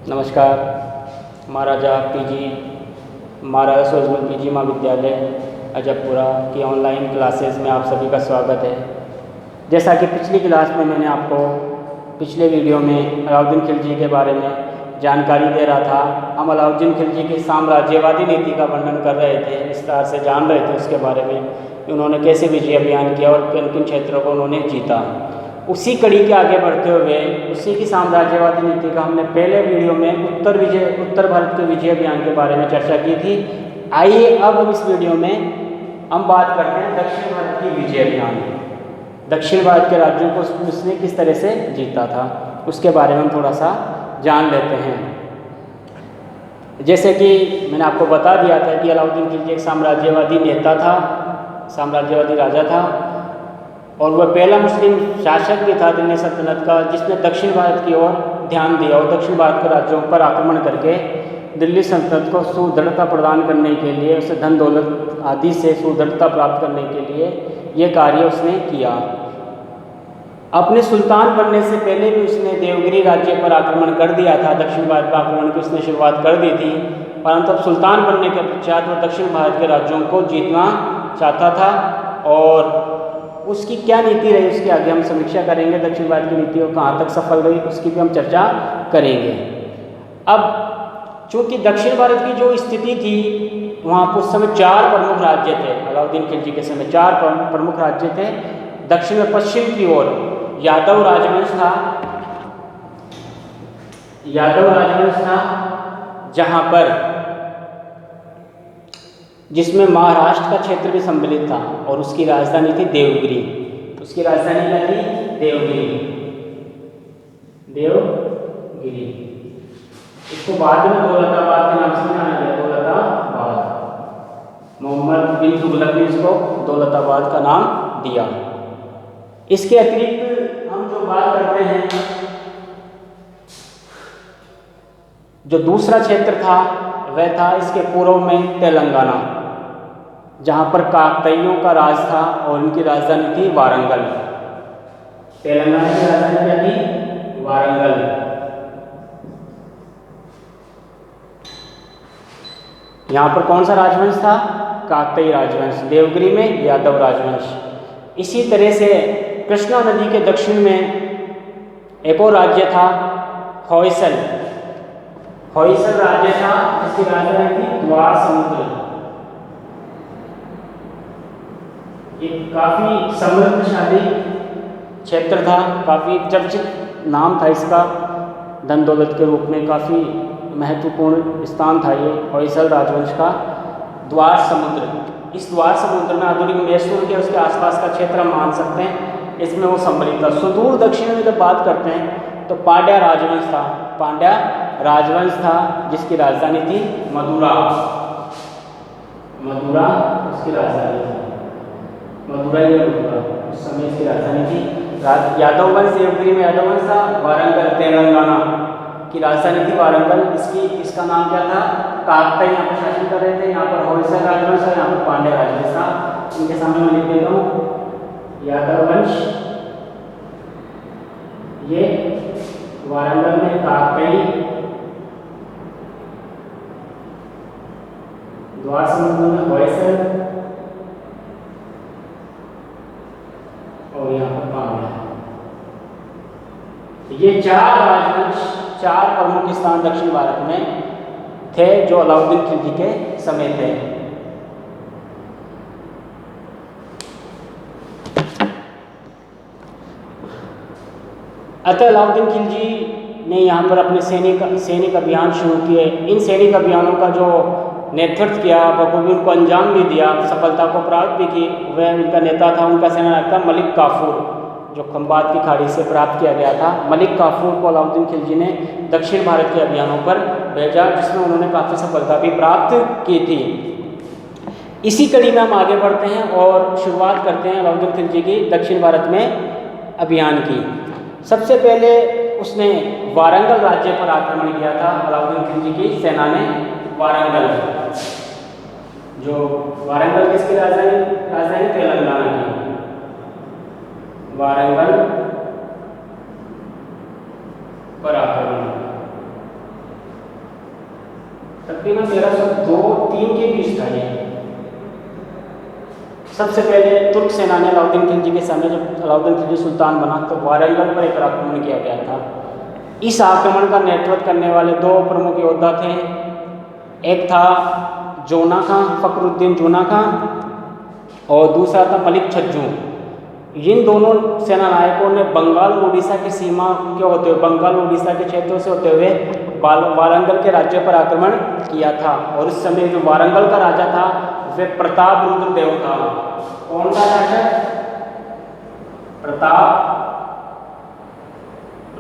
नमस्कार। महाराजा सूरजमल पीजी महाविद्यालय अजबपुरा की ऑनलाइन क्लासेस में आप सभी का स्वागत है। जैसा कि पिछली क्लास में मैंने आपको पिछले वीडियो में अलाउद्दीन खिलजी के बारे में जानकारी दे रहा था। हम अलाउद्दीन खिलजी की साम्राज्यवादी नीति का वर्णन कर रहे थे, विस्तार से जान रहे थे उसके बारे में, उन्होंने कैसे विजय अभियान किया और किन किन क्षेत्रों को उन्होंने जीता। उसी कड़ी के आगे बढ़ते हुए उसी की साम्राज्यवादी नीति का हमने पहले वीडियो में उत्तर भारत के विजय अभियान के बारे में चर्चा की थी। आइए अब हम इस वीडियो में हम बात करते हैं दक्षिण भारत की विजय अभियान। दक्षिण भारत के राज्यों को उसने किस तरह से जीता था उसके बारे में हम थोड़ा सा जान लेते हैं। जैसे कि मैंने आपको बता दिया था कि अलाउद्दीन खिलजी एक साम्राज्यवादी नेता था, साम्राज्यवादी राजा था और वह पहला मुस्लिम शासक भी था दिल्ली सल्तनत का, जिसने दक्षिण भारत की ओर ध्यान दिया और दक्षिण भारत के राज्यों पर आक्रमण करके दिल्ली सल्तनत को सुदृढ़ता प्रदान करने के लिए, उसे धन दौलत आदि से सुदृढ़ता प्राप्त करने के लिए ये कार्य उसने किया। अपने सुल्तान बनने से पहले भी उसने देवगिरी राज्य पर आक्रमण कर दिया था। दक्षिण भारत पर आक्रमण की उसने शुरुआत कर दी थी, परंतु अब सुल्तान बनने के पश्चात वह दक्षिण भारत के राज्यों को जीतना चाहता था और उसकी क्या नीति रही उसके आगे हम समीक्षा करेंगे। दक्षिण भारत की नीति और कहाँ तक सफल रही उसकी भी हम चर्चा करेंगे। अब चूँकि दक्षिण भारत की जो स्थिति थी वहाँ पर उस समय 4 प्रमुख राज्य थे। अलाउद्दीन खिलजी के समय 4 प्रमुख राज्य थे। दक्षिण में पश्चिम की ओर यादव राजवंश था, जहाँ पर जिसमें महाराष्ट्र का क्षेत्र भी सम्मिलित था और उसकी राजधानी थी देवगिरी। उसकी राजधानी क्या थी? देवगिरी। इसको बाद में दौलताबाद के नाम से जाना गया। दौलताबाद, मोहम्मद बिन तुगलक ने इसको दौलताबाद का नाम दिया। इसके अतिरिक्त हम जो बात करते हैं, जो दूसरा क्षेत्र था वह था इसके पूर्व में तेलंगाना, जहाँ पर काकतीयों का राज था और उनकी राजधानी थी वारंगल। तेलंगाना की राजधानी क्या थी? वारंगल। यहाँ पर कौन सा राजवंश था? काकतीय राजवंश। देवगिरी में यादव राजवंश। इसी तरह से कृष्णा नदी के दक्षिण में एक और राज्य था, होयसल राज्य था, जिसकी राजधानी थी द्वार समुद्र। एक काफी समृद्धशाली क्षेत्र था, काफी चर्चित नाम था इसका, धन दौलत के रूप में काफी महत्वपूर्ण स्थान था ये होयसल राजवंश का। द्वार समुद्र, इस द्वार समुद्र में आधुनिक मैसूर के उसके आसपास का क्षेत्र हम मान सकते हैं, इसमें वो सम्मिलित था। सुदूर दक्षिण में जब बात करते हैं तो पांड्या राजवंश था, जिसकी राजधानी थी मदुरा उसकी राजधानी थी मदुरा। उस समय इसकी राजधानी थी। यादव वंश देवगिरी में यादव वंश था। वारंगल तेलंगाना की राजधानी थी वारंगल। इसका नाम क्या था? काकतीय यहाँ पर शासन कर रहे थे। यहाँ पर होयसल राजवंश और यहाँ पर पांड्या राजवंश था। इनके सामने मैं लिख देता हूँ यादव वंश, ये वारंगल में काकतीय, द्वार समुद्र में होयसल और यहाँ पर पांड्या। ये 4 राजवंश, 4 प्रमुख स्थान दक्षिण भारत में थे जो अलाउद्दीन खिलजी के समय थे। अतः अलाउद्दीन खिलजी ने यहाँ पर अपने सैनिक अभियान शुरू किए। इन सैनिक अभियानों का जो नेतृत्व किया, बखूबी उनको अंजाम भी दिया, सफलता को प्राप्त भी की, वह उनका नेता था, उनका सेनानायक था मलिक काफूर, जो खंबात की खाड़ी से प्राप्त किया गया था। मलिक काफूर को अलाउद्दीन खिलजी ने दक्षिण भारत के अभियानों पर भेजा, जिसमें उन्होंने काफ़ी सफलता भी प्राप्त की थी। इसी कड़ी में हम आगे बढ़ते हैं और शुरुआत करते हैं अलाउद्दीन खिलजी की दक्षिण भारत में अभियान की। सबसे पहले उसने वारंगल राज्य पर आक्रमण किया था। अलाउद्दीन खिलजी की सेना ने वारंगल, जो वारंगल किसकी राजधानी तेलंगाना की, वारंगल पर आक्रमण। तकरीबन 1302-3 के बीच था ये। सबसे पहले तुर्क सेना ने अलाउद्दीन खिलजी के सामने, जब अलाउद्दीन खिलजी सुल्तान बना तो वारंगल पर एक आक्रमण किया गया था। इस आक्रमण का नेतृत्व करने वाले दो प्रमुख योद्धा थे। एक था जोना खां, फखरुद्दीन जोना खां, और दूसरा था मलिक छज्जू। इन दोनों सेनानायकों ने बंगाल उड़ीसा की सीमा के होते हुए, बंगाल उड़ीसा के क्षेत्रों से होते हुए वारंगल के राज्य पर आक्रमण किया था। और उस समय जो वारंगल का राजा था वह प्रताप रुद्र देव था। कौन था शासक? प्रताप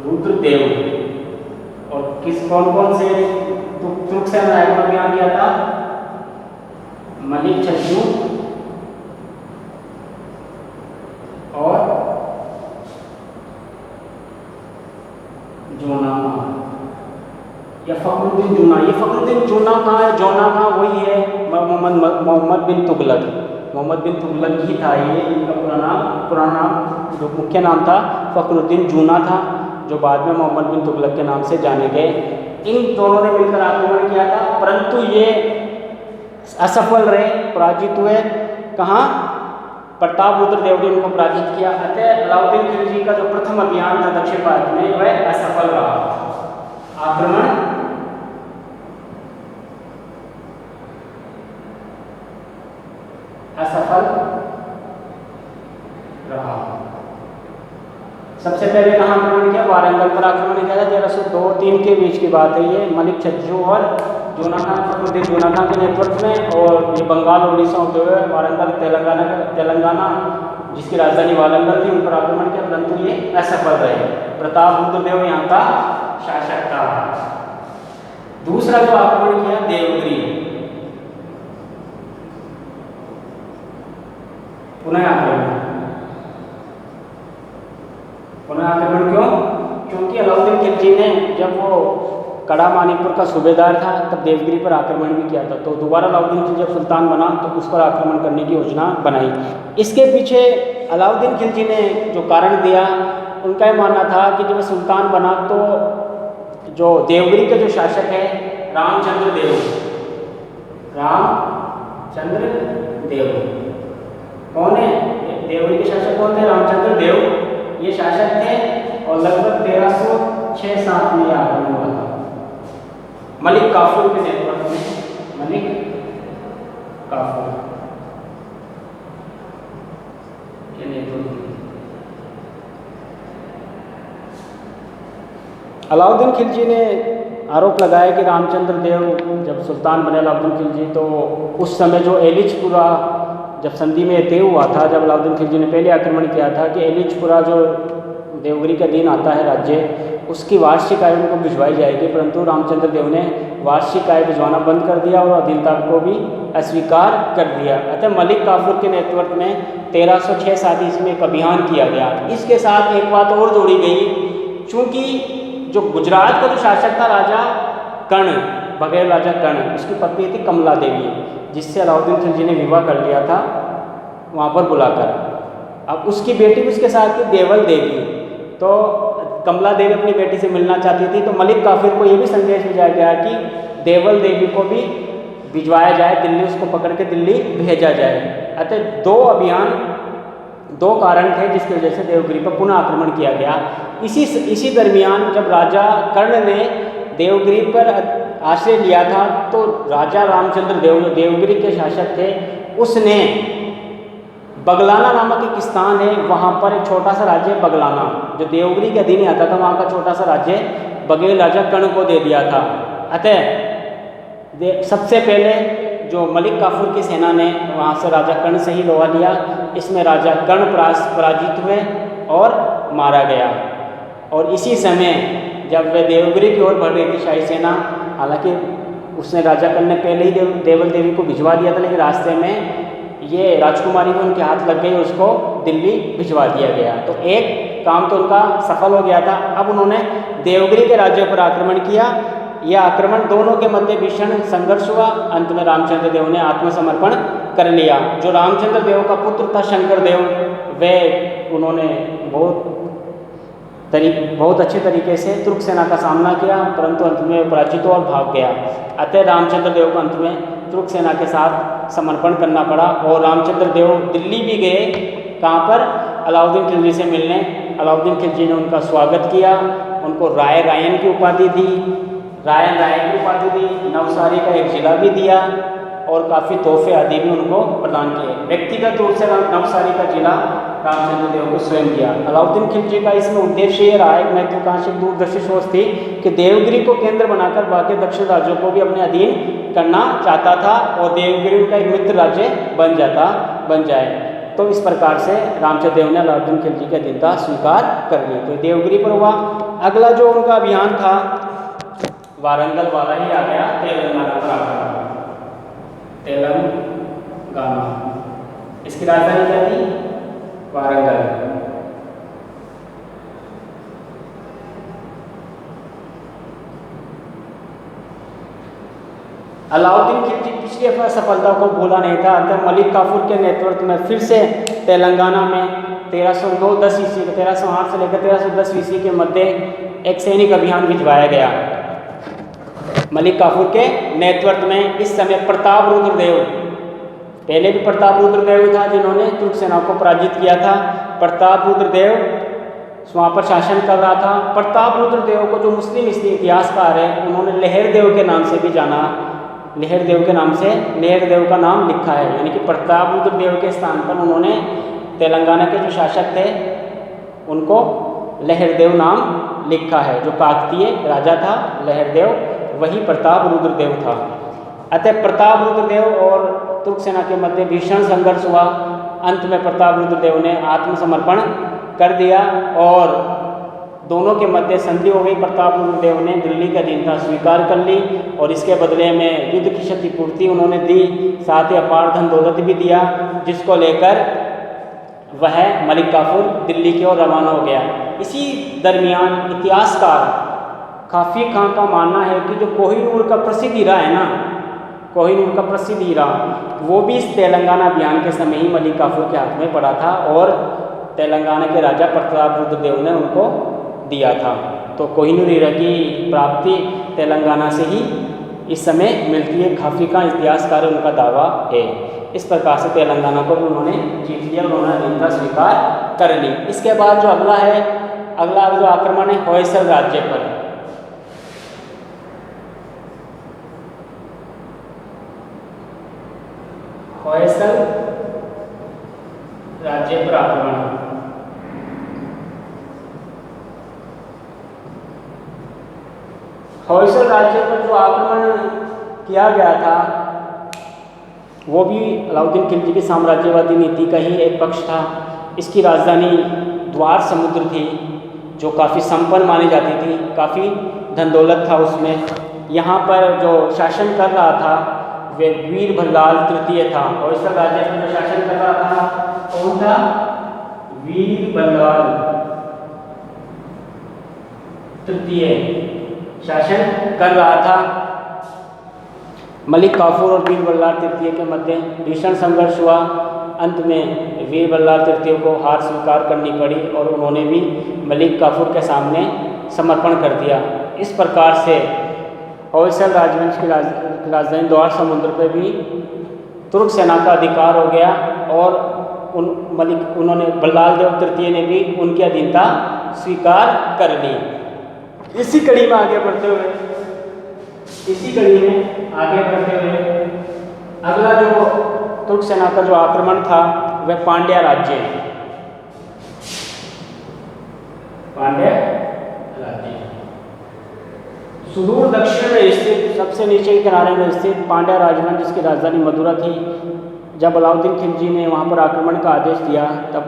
रुद्र देव। और कौन कौन से तुर्क सेनानायकों ने अभियान किया था? मलिक छज्जू और जोना खां या फखरुद्दीन जूना। ये फखरुद्दीन जूना खां है, जोना खां वही है मोहम्मद बिन तुगलक। मोहम्मद बिन तुगलक ही था ये, इनका पुराना नाम जो मुख्य नाम था फखरुद्दीन जूना था, जो बाद में मोहम्मद बिन तुगलक के नाम से जाने गए। इन दोनों ने मिलकर आक्रमण किया था, परंतु ये असफल रहे, पराजित हुए। कहाँ? प्रताप रुद्र देव ने उनको पराजित किया। अतः अलाउद्दीन खिलजी का जो प्रथम अभियान था दक्षिण भारत में वह असफल रहा। आक्रमण असफल रहा। सबसे पहले कहाँ आक्रमण किया? वारंगल पर आक्रमण किया था। 1302-3 के बीच की बात है ये, मलिक छज्जू और जोना खां, फखरुद्दीन जोना खां के नेतृत्व में। और ये बंगाल उड़ीसा होते हुए वारंगल तेलंगाना जिसकी राजधानी वारंगल थी, उन पर आक्रमण किया, परंतु ये असफल रहे। प्रताप रुद्र देव यहाँ का शासक था। दूसरा जो आक्रमण किया देवगिरी, पुनः आक्रमण क्यों? क्योंकि अलाउद्दीन खिलजी ने जब वो कड़ा मानिकपुर का सूबेदार था तब देवगिरी पर आक्रमण भी किया था। तो दोबारा अलाउद्दीन खिलजी जब सुल्तान बना तो उस पर आक्रमण करने की योजना बनाई। इसके पीछे अलाउद्दीन खिलजी ने जो कारण दिया, उनका यह मानना था कि जब सुल्तान बना तो जो देवगिरी के जो शासक है रामचंद्र देव, कौन है देवगिरी के शासक? कौन थे? रामचंद्र देव ये शासक थे। और लगभग 1306-7 में आक्रमण हुआ था मलिक काफूर के नेतृत्व में। मलिक काफूर के नेतृत्व में अलाउद्दीन खिलजी ने आरोप लगाया कि रामचंद्र देव जब सुल्तान बने अलाउद्दीन खिलजी, तो उस समय जो एलिचपुरा जब संधि में तय हुआ था, जब अलाउद्दीन खिलजी ने पहले आक्रमण किया था कि एलिचपुरा जो देवगिरी का दिन आता है राज्य, उसकी वार्षिक आय उनको भिजवाई जाएगी, परंतु रामचंद्र देव ने वार्षिक आय भिजवाना बंद कर दिया और अधीनता को भी अस्वीकार कर दिया। अतः मलिक काफूर के नेतृत्व में 1306-7 ईस्वी में एक अभियान किया गया। इसके साथ एक बात और जोड़ी गई, चूँकि जो गुजरात का जो शासक था राजा कर्ण, बघेल राजा कर्ण, उसकी पत्नी थी कमला देवी, जिससे अलाउद्दीन खिलजी ने विवाह कर लिया था वहाँ पर बुलाकर। अब उसकी बेटी भी उसके साथ थी देवल देवी, तो कमला देवी अपनी बेटी से मिलना चाहती थी। तो मलिक काफिर को ये भी संदेश भेजा गया कि देवल देवी को भी भिजवाया जाए दिल्ली, उसको पकड़ के दिल्ली भेजा जाए। अतः दो कारण थे जिसकी वजह से देवगिरी पर पुनः आक्रमण किया गया। इसी दरमियान जब राजा कर्ण ने देवगिरी पर आश्रय लिया था, तो राजा रामचंद्र देव जो देवगिरी के शासक थे, उसने बगलाना नामक एक स्थान है, वहाँ पर एक छोटा सा राज्य बगलाना जो देवगिरी के अधीन आता था, वहाँ का छोटा सा राज्य बघेल राजा कर्ण को दे दिया था। अतः सबसे पहले जो मलिक काफूर की सेना ने वहाँ से राजा कर्ण से ही लोहा लिया। इसमें राजा कर्ण पराजित हुए और मारा गया। और इसी समय जब वे देवगिरी की ओर बढ़ रही थी शाही सेना, हालांकि उसने राजा कर्ण ने पहले ही देवल देवी को भिजवा दिया था, लेकिन रास्ते में ये राजकुमारी को उनके हाथ लग गई, उसको दिल्ली भिजवा दिया गया। तो एक काम तो उनका सफल हो गया था। अब उन्होंने देवगिरी के राज्य पर आक्रमण किया। यह आक्रमण दोनों के मध्य भीषण संघर्ष हुआ। अंत में रामचंद्र देव ने आत्मसमर्पण कर लिया। जो रामचंद्र देव का पुत्र था शंकर देव, वे उन्होंने बहुत बहुत अच्छे तरीके से तुर्क सेना का सामना किया, परंतु अंत में पराजित हुआ और भाग गया। अतः रामचंद्र देव को अंत में तुर्क सेना के साथ समर्पण करना पड़ा और रामचंद्र देव दिल्ली भी गए। कहाँ पर? अलाउद्दीन खिलजी से मिलने। अलाउद्दीन खिलजी ने उनका स्वागत किया, उनको राय रायन की उपाधि दी, रायन की उपाधि दी, नवसारी का एक जिला भी दिया और काफ़ी तोहफे आदि भी उनको प्रदान किए। व्यक्तिगत रूप से नवसारी का जिला रामचंद्र देव को स्वयं दिया। अलाउद्दीन खिलजी का इसमें उद्देश्य ये रहा, एक महत्वाकांक्षी दूरदर्शी सोच थी कि देवगिरी को केंद्र बनाकर बाकी दक्षिण राज्यों को भी अपने अधीन करना चाहता था और देवगिरी उनका एक मित्र राज्य बन जाए। तो इस प्रकार से रामचंद्र देव ने अलाउद्दीन खिलजी की अधीनता स्वीकार कर ली। तो देवगिरी पर हुआ। अगला जो उनका अभियान था वारंगल वाला ही आ गया, तेलंगाना पर आ गया। तेलंगाना, इसकी राजधानी क्या थी? वारंगल। अलाउद्दीन खिलजी पिछली सफलता को भूला नहीं था, अतः मलिक काफूर के नेतृत्व में फिर से तेलंगाना में 1309-10 ईस्वी 1308 से लेकर 1310 ईस्वी के मध्य एक सैनिक अभियान भिजवाया गया मलिक काफूर के नेतृत्व में। इस समय प्रताप रुद्र देव, पहले भी प्रताप रुद्र देव था जिन्होंने तुर्क सेना को पराजित किया था। प्रताप रुद्र देव वहाँ पर शासन कर रहा था। प्रताप रुद्र देव को जो मुस्लिम इतिहासकार है उन्होंने लहर देव के नाम से भी जाना, लहर देव का नाम लिखा है, यानी कि प्रताप रुद्र देव के स्थान पर उन्होंने तेलंगाना के जो शासक थे उनको लहर देव नाम लिखा है। जो काकतीय राजा था लहर देव, वही प्रताप रुद्र देव था। अतः प्रताप रुद्र देव और तुर्क सेना के मध्य भीषण संघर्ष हुआ। अंत में प्रताप रुद्र देव ने आत्मसमर्पण कर दिया और दोनों के मध्य संधि हो गई। प्रताप रुद्र देव ने दिल्ली की अधीनता स्वीकार कर ली और इसके बदले में युद्ध की क्षतिपूर्ति उन्होंने दी, साथ ही अपार धन दौलत भी दिया, जिसको लेकर वह मलिक काफूर दिल्ली की ओर रवाना हो गया। इसी दरमियान इतिहासकार काफी खां का मानना है कि जो कोहिनूर का प्रसिद्ध हीरा है ना, कोहिनूर का प्रसिद्ध हीरा, वो भी इस तेलंगाना अभियान के समय ही मलिक काफूर के हाथ में पड़ा था और तेलंगाना के राजा प्रताप रुद्र देव ने उनको दिया था। तो कोहिनूर हीरा की प्राप्ति तेलंगाना से ही इस समय मिलती है, काफी का इतिहासकार उनका दावा है। इस प्रकार से तेलंगाना को भी उन्होंने जीत लिया, उन्होंने अधीनता स्वीकार कर ली। इसके बाद जो अगला जो आक्रमण है होयसल राज्य पर। होयसल राज्य पर आक्रमण। होयसल राज्य पर जो आक्रमण किया गया था वो भी अलाउद्दीन खिलजी की साम्राज्यवादी नीति का ही एक पक्ष था। इसकी राजधानी द्वार समुद्र थी जो काफ़ी संपन्न मानी जाती थी, काफ़ी धन दौलत था उसमें। यहाँ पर जो शासन कर रहा था वे वीर भल्लाल तृतीय था। होयसल राज्य पर जो शासन कर रहा था कौन था? वीर भल्लाल तृतीय शासन कर रहा था। मलिक काफूर और वीर बल्लाल तृतीय के मध्य भीषण संघर्ष हुआ। अंत में वीर बल्लाल तृतीय को हार स्वीकार करनी पड़ी और उन्होंने भी मलिक काफूर के सामने समर्पण कर दिया। इस प्रकार से होयसल राजवंश की राजधानी द्वार समुद्र पर भी तुर्क सेना का अधिकार हो गया और उन्होंने बल्लाल देव तृतीय ने भी उनकी अधीनता स्वीकार कर ली। इसी कड़ी में आगे बढ़ते हुए अगला जो तुर्क सेना का जो आक्रमण था वह पांड्या राज्य। सुदूर दक्षिण में स्थित, सबसे नीचे के किनारे में स्थित पांड्या राजवंश जिसकी राजधानी मथुरा थी। जब अलाउद्दीन खिलजी ने वहाँ पर आक्रमण का आदेश दिया तब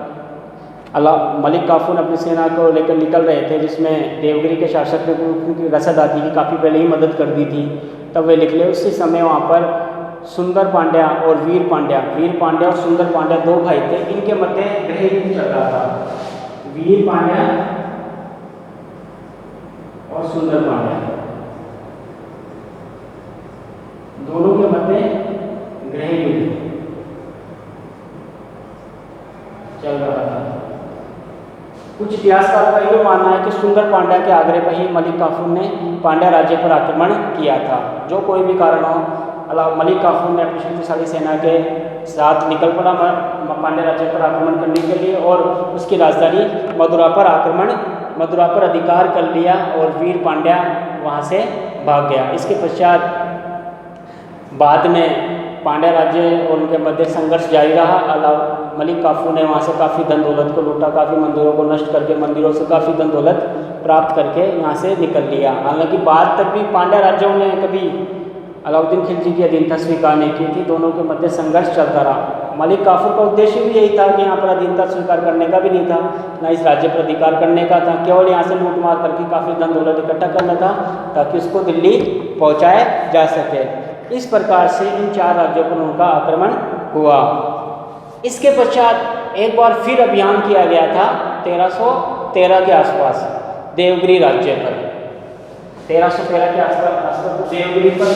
मलिक काफूर अपनी सेना को लेकर निकल रहे थे, जिसमें देवगिरी के शासक ने उनकी रसद आदि की काफ़ी पहले ही मदद कर दी थी। तब वे निकले। उसी समय वहाँ पर सुंदर पांड्या और वीर पांड्या और सुंदर पांड्या दो भाई थे। इनके मध्य गृह युद्ध चल रहा था। वीर पांड्या और सुंदर पांड्या दोनों के मध्य गृह युद्ध चल रहा था। कुछ इतिहासकारों का यह मानना है कि सुंदर पांड्या के आग्रह पर ही मलिक काफूर ने पांड्या राज्य पर आक्रमण किया था। जो कोई भी कारण हो, मलिक काफूर ने अपनी शक्तिशाली सेना के साथ निकल पड़ा पांड्या राज्य पर आक्रमण करने के लिए और उसकी राजधानी मदुरा पर अधिकार कर लिया और वीर पांड्या वहाँ से भाग गया। इसके पश्चात बाद में पांड्या राज्य और उनके मध्य संघर्ष जारी रहा। मलिक काफूर ने वहाँ से काफ़ी धन दौलत को लूटा, काफ़ी मंदिरों को नष्ट करके मंदिरों से काफ़ी धन दौलत प्राप्त करके यहाँ से निकल लिया। हालांकि बाद तक भी पांड्या राज्यों ने कभी अलाउद्दीन खिलजी की अधीनता स्वीकार नहीं की थी। दोनों के मध्य संघर्ष चलता रहा। मलिक काफूर का उद्देश्य भी यही था कि यहाँ पर अधीनता स्वीकार करने का भी नहीं था, ना इस राज्य पर अधिकार करने का था, केवल यहाँ से लूट मार करके काफ़ी धन दौलत इकट्ठा करना था ताकि उसको दिल्ली पहुँचाया जा सके। इस प्रकार से इन 4 राज्यों पर उनका आक्रमण हुआ। इसके पश्चात एक बार फिर अभियान किया गया था 1313 के आसपास देवगिरी राज्य पर। 1313 के आसपास देवगिरी पर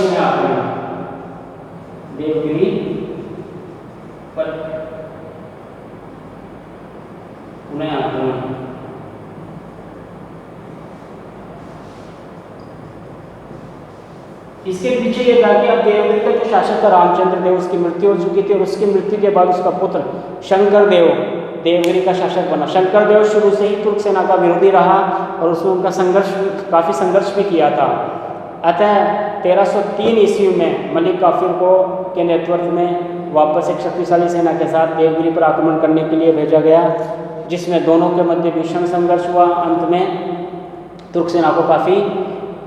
देवगिरी पर पुनः आक्रमण। इसके पीछे ये था कि अब देवगिरी का जो शासक था रामचंद्र देव, उसकी मृत्यु हो चुकी थी और उसकी मृत्यु के बाद उसका पुत्र शंकर देव देवगिरी का शासक बना। शंकर देव शुरू से ही तुर्क सेना का विरोधी रहा और उसने उनका काफ़ी संघर्ष भी किया था। अतः 1303 ईस्वी में मलिक काफूर के नेतृत्व में वापस एक शक्तिशाली सेना के साथ देवगिरी पर आक्रमण करने के लिए भेजा गया, जिसमें दोनों के मध्य भीषण संघर्ष हुआ। अंत में तुर्क सेना को काफ़ी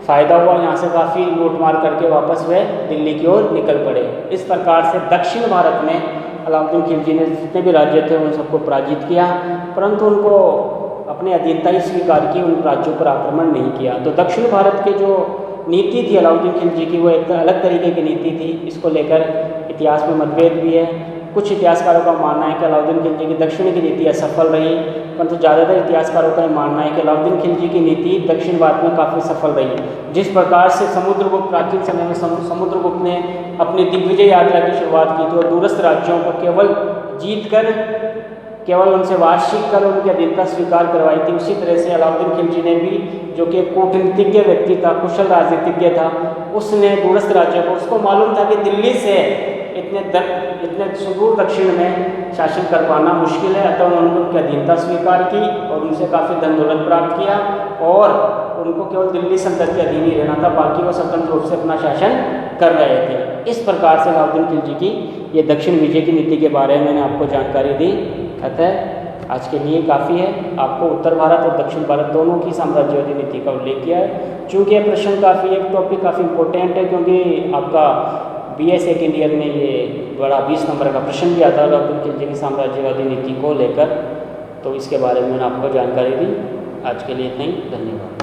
फायदा हुआ, यहाँ से काफ़ी लूटमार करके वापस वे दिल्ली की ओर निकल पड़े। इस प्रकार से दक्षिण भारत में अलाउद्दीन खिलजी ने जितने भी राज्य थे उन सबको पराजित किया, परंतु उनको अपनी अधीनता ही स्वीकार की, उन राज्यों पर आक्रमण नहीं किया। तो दक्षिण भारत के जो नीति थी अलाउद्दीन खिलजी की, वो एक अलग तरीके की नीति थी। इसको लेकर इतिहास में मतभेद भी है। कुछ इतिहासकारों का मानना है कि अलाउद्दीन खिलजी की दक्षिण की नीति असफल रही, परंतु ज़्यादातर इतिहासकारों का मानना है कि अलाउद्दीन खिलजी की नीति दक्षिण भारत में काफ़ी सफल रही। जिस प्रकार से समुद्रगुप्त प्राचीन समय में समुद्रगुप्त ने अपनी दिग्विजय यात्रा की शुरुआत की थी और दूरस्थ राज्यों को केवल उनसे वार्षिक कर उनकी अधीनता स्वीकार करवाई थी, उसी तरह से अलाउद्दीन खिलजी ने भी, जो कि कूटनीतिज्ञ व्यक्ति था, कुशल राजनीतिज्ञ था, उसने दूरस्थ राज्यों को, उसको मालूम था कि दिल्ली से इतने सुदूर दक्षिण में शासन कर पाना मुश्किल है। अतः उन्होंने उनकी अधीनता स्वीकार की और उनसे काफ़ी धन दौलत प्राप्त किया और उनको केवल दिल्ली सल्तनत के अधीन ही रहना था, बाकी वो स्वतंत्र रूप से अपना शासन कर रहे थे। इस प्रकार से अलाउद्दीन खिलजी की ये दक्षिण विजय की नीति के बारे में मैंने आपको जानकारी दी। अतः आज के लिए काफ़ी है। आपको उत्तर भारत और दक्षिण भारत दोनों की साम्राज्यवादी नीति का उल्लेख किया है। चूँकि यह प्रश्न एक टॉपिक काफ़ी इंपॉर्टेंट है, क्योंकि आपका BA सेकेंड ईयर में ये बड़ा 20 नंबर का प्रश्न भी आता है अलाउद्दीन खिलजी की साम्राज्यवादी नीति को लेकर। तो इसके बारे में मैंने आपको जानकारी दी। आज के लिए इतना ही, धन्यवाद।